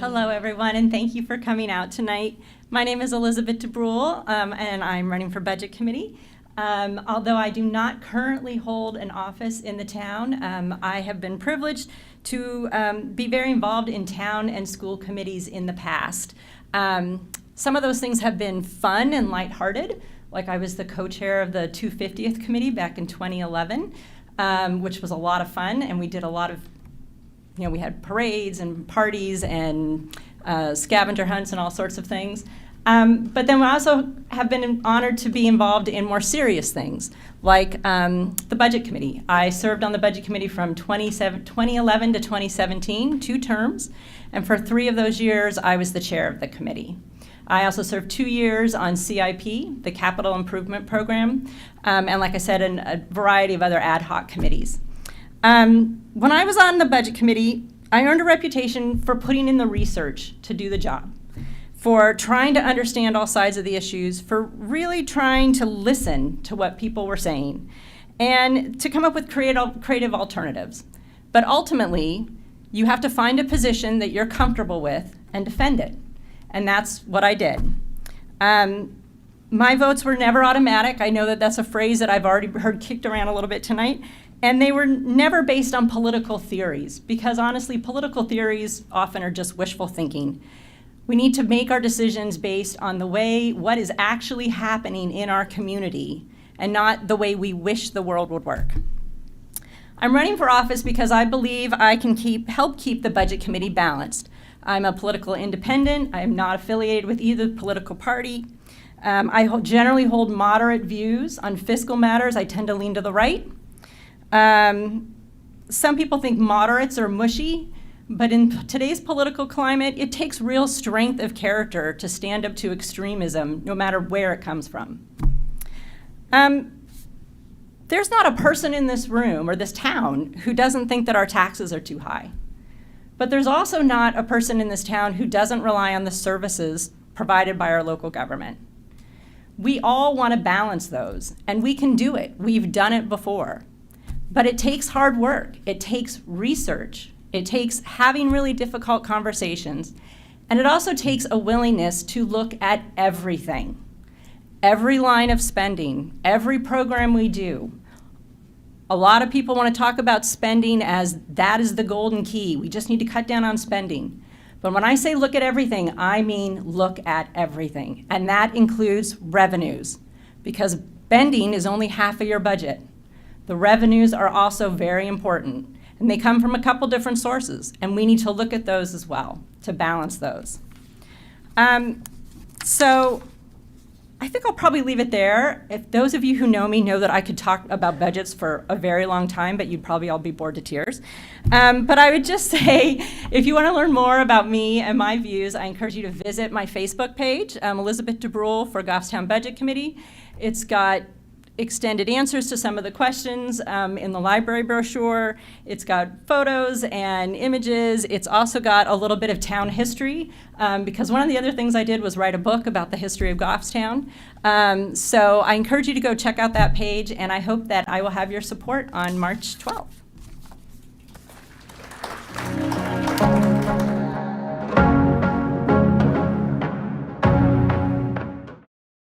Hello, everyone, and thank you for coming out tonight. My name is Elizabeth Dubrulle, and I'm running for Budget Committee. Although I do not currently hold an office in the town, I have been privileged to be very involved in town and school committees in the past. Some of those things have been fun and lighthearted, like I was the co-chair of the 250th committee back in 2011, which was a lot of fun, and we did a lot of, we had parades and parties and scavenger hunts and all sorts of things. But then we also have been honored to be involved in more serious things, like the Budget Committee. I served on the Budget Committee from 2011 to 2017, 2 terms, and for 3 of those years, I was the chair of the committee. I also served 2 years on CIP, the Capital Improvement Program, and like I said, in a variety of other ad hoc committees. When I was on the Budget Committee, I earned a reputation for putting in the research to do the job, for trying to understand all sides of the issues, for really trying to listen to what people were saying, and to come up with creative alternatives. But ultimately, you have to find a position that you're comfortable with and defend it. And that's what I did. My votes were never automatic. I know that that's a phrase that I've already heard kicked around a little bit tonight. And they were never based on political theories, because honestly, political theories often are just wishful thinking. We need to make our decisions based on what is actually happening in our community, and not the way we wish the world would work. I'm running for office because I believe I can help keep the Budget Committee balanced. I'm a political independent. I am not affiliated with either political party. I generally hold moderate views on fiscal matters. I tend to lean to the right. Some people think moderates are mushy, but in today's political climate, it takes real strength of character to stand up to extremism, no matter where it comes from. There's not a person in this room or this town who doesn't think that our taxes are too high. But there's also not a person in this town who doesn't rely on the services provided by our local government. We all want to balance those, and we can do it. We've done it before. But it takes hard work. It takes research. It takes having really difficult conversations. And it also takes a willingness to look at everything. Every line of spending, every program we do. A lot of people want to talk about spending as that is the golden key. We just need to cut down on spending. But when I say look at everything, I mean look at everything. And that includes revenues, because spending is only half of your budget. The revenues are also very important, and they come from a couple different sources, and we need to look at those as well to balance those. So I think I'll probably leave it there. If those of you who know me know that I could talk about budgets for a very long time, but you'd probably all be bored to tears. But I would just say, if you want to learn more about me and my views, I encourage you to visit my Facebook page, Elizabeth Dubrulle for Goffstown Budget Committee. It's got extended answers to some of the questions in the library brochure. It's got photos and images. It's also got a little bit of town history, because one of the other things I did was write a book about the history of Goffstown. So I encourage you to go check out that page, and I hope that I will have your support on March 12th.